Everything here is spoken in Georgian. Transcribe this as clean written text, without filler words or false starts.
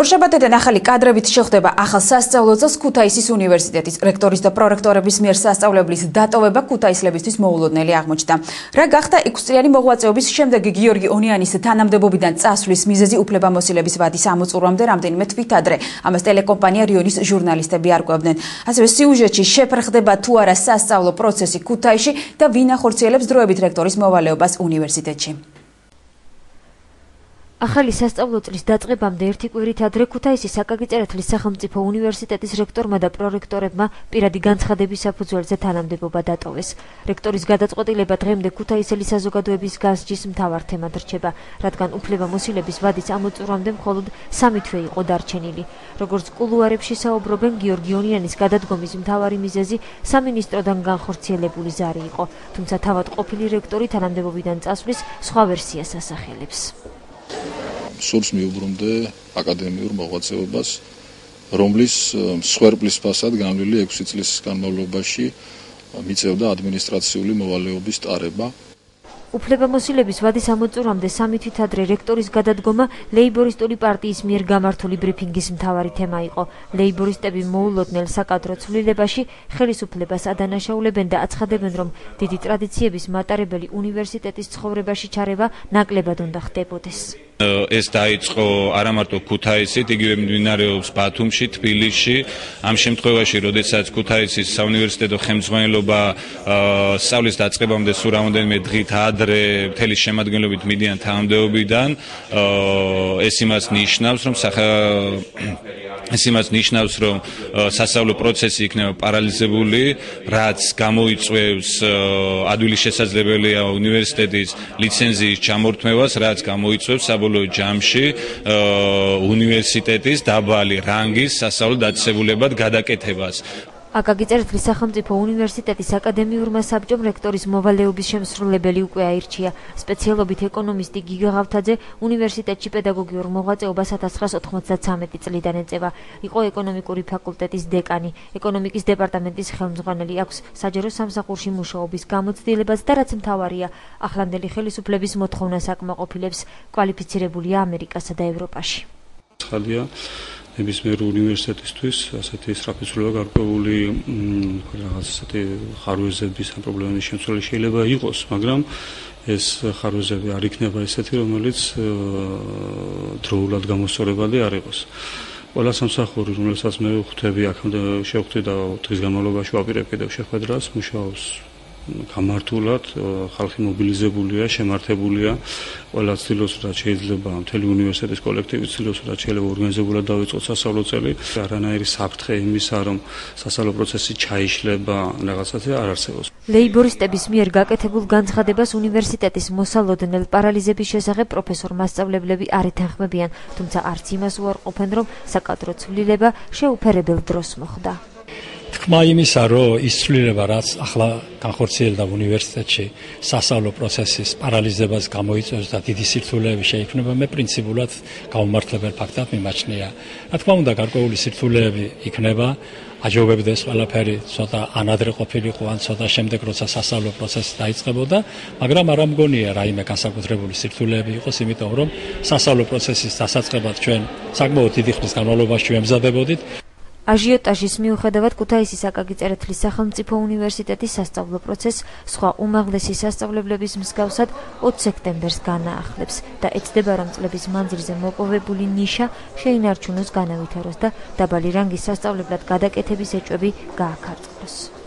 ორშაბათიდან ახალი კადრებით შეხვდება ახალ სასწავლო წელს ქუთაისის უნივერსიტეტის რექტორის და პრორექტორების მიერ სასწავლებლის დატოვება ქუთაისლებისთვის მოულოდნელი აღმოჩნდა. რა გახდა 6 წლიანი მოღვაწეობის შემდეგ გიორგი ონიანის თანამდებობიდან წასვლის მიზეზი უფლებამოსილების ვადის ამოწურვამდე რამდენიმე თვით ადრე. ამას ტელეკომპანია რიონის ჟურნალისტები არკვევდნენ. ასევე სიუჟეტში შეფერხდება თუ არა სასწავლო პროცესი ქუთაისში და ვინ ახორციელებს დროებით რექტორის მოვალეობას უნივერსიტეტში. ახალი სასწავლო წლის დაწყებამდე ერთი კვირით ადრე ქუთაისის აკაკი წერეთლის სახელმწიფო უნივერსიტეტის რექტორმა და პრორექტორებმა პირადი განცხადების საფუძველზე თანამდებობა დატოვეს. რექტორის გადაწყვეტილება დღემდე ქუთაისელი საზოგადოების განსჯის მთავარ თემად რჩება, რადგან უფლებამოსილების ვადის ამოწურვამდე მხოლოდ 3 თვე იყო დარჩენილი. როგორც კულუარებში საუბრობენ, გიორგი ონიანის გადადგომის მთავარი მიზეზი სამინისტროდან განხორციელებული ზარი იყო, თუმცა თავად ყოფილი რექტორი თანამდებობიდან წასვლის სხვა ვერსიას ასახელებს. სურს მიუბრუნდე აკადემიურ მოღვაწეობას, რომლის მსხვერპლის ფასად განვლილი 6 წლის განმავლობაში მიწევდა ადმინისტრაციული მოვალეობის ტარება. უფლებამოსილების ვადის ამოწურვამდე 3 თვით ადრე რექტორის გადადგომა ლეიბორისტული პარტიის მიერ გამართული ბრიფინგის მთავარი თემა იყო. ლეიბორისტები მოულოდნელ საკადრო ცვლილებაში ხელისუფლებას ადანაშაულებენ და აცხადებენ, რომ დიდი ტრადიციების მატარებელი უნივერსიტეტის ცხოვრებაში ჩარევა ნაკლებად უნდა ხდებოდეს. ეს დაიწყო არა მარტო ქუთაისით, იგივე მიმდინარეობს ბათუმში, თბილისში. ამ შემთხვევაში, როდესაც ქუთაისის საუნივერსიტეტო ხელმძღვანელობა სწავლის დაწყებამდე სულ რამოდენიმე დღით ადრე მთელი შემადგენლობით მიდიან თანამდებობიდან, ეს იმას ნიშნავს, რომ სასწავლო პროცესი იქნება პარალიზებული, რაც გამოიწვევს ადვილი შესაძლებელია უნივერსიტეტის ლიცენზიის ჩამორთმევას, რაც გამოიწვევს საბოლოო ჯამში უნივერსიტეტის დაბალი რანგის სასწავლო დაწესებულებად გადაკეთებას. აკაკი წერეთლის სახელმწიფო უნივერსიტეტის აკადემიურმა საბჭომ რექტორის მოვალეობის შემსრულებელი უკვე აირჩია. სპეციალობით ეკონომისტი გიგა ღავთაძე უნივერსიტეტში პედაგოგიურ მოღვაწეობას 1993 წლიდან ეწევა. იყო ეკონომიკური ფაკულტეტის დეკანი, ეკონომიკის დეპარტამენტის ხელმძღვანელი, აქვს საჯარო სამსახურში მუშაობის გამოცდილებაც და რაც მთავარია, ახლანდელი ხელისუფლების მოთხოვნას აკმაყოფილებს, კვალიფიცირებულია ამერიკასა და ევროპაში. ნებისმიერ უნივერსიტეტისთვის ასეთი სწრაფიცვლება გარკვეული რაღაც ასეთი ხარვეზების ან პრობლემების შემცველი შეიძლება იყოს, მაგრამ ეს ხარვეზები არ იქნება ესეთი, რომელიც დროულად გამოსწორებადი არ იყოს. ყველა სამსახური, რომელსაც მე ვხვდები აქამდე შევხვდი და დღის განმავლობაში ვაპირებ კიდევ შეხვედრას, მუშაობს გამართულად, ხალხი მობილიზებულია, შემართებულია, ყველა ცდილობს, რაც შეიძლება, მთელი უნივერსიტეტის კოლექტივი ცდილობს, რაც შეიძლება ორგანიზებულად დავიწყოთ სასწავლო წელი. არანაირი საფრთხე იმისა, რომ სასწავლო პროცესი ჩაიშლება, რაღაცაზე არ არსებობს. ლეიბორისტების მიერ გაკეთებულ განცხადებას უნივერსიტეტის მოსალოდნელ პარალიზების შესახებ პროფესორ-მასწავლებლები არ ეთანხმებიან, თუმცა არც იმას უარყოფენ, რომ საკადრო ცვლილება შეუფერებელ დროს მოხდა. თქმა იმისა, რომ ის ცვლილება, რაც ახლა განხორციელდა უნივერსიტეტში სასწავლო პროცესის პარალიზებას გამოიწვევს და დიდი სირთულეები შეიქმნება, მე პრინციპულად გაუმართლებელ ფაქტად მიმაჩნია. რა თქმა უნდა, გარკვეული სირთულეები იქნება, აჯობებდეს ყველაფერი ცოტა ანადრე ყოფილიყო ან ცოტა შემდეგ, როცა სასწავლო პროცესი დაიწყებოდა, მაგრამ არ ამგონია რაიმე განსაკუთრებული სირთულეები იყოს, იმიტომ რომ სასწავლო პროცესის დასაწყებად ჩვენ საკმაოდ დიდი ხნის განმავლობაში ვემზადებოდით. აჟიოტაჟის მიუხედავად ქუთაისის აკაკი წერეთლის სახელმწიფო უნივერსიტეტის სასწავლო პროცესს სხვა უმაღლესი სასწავლებლების მსგავსად 20 სექტემბერს განაახლებს და ეცდება, რომ წლების მანძილზე მოპოვებული ნიშა შეინარჩუნოს, განავითაროს და დაბალი რანგის სასწავლებლად გადაკეთების ეჭვები გააქარწყლოს.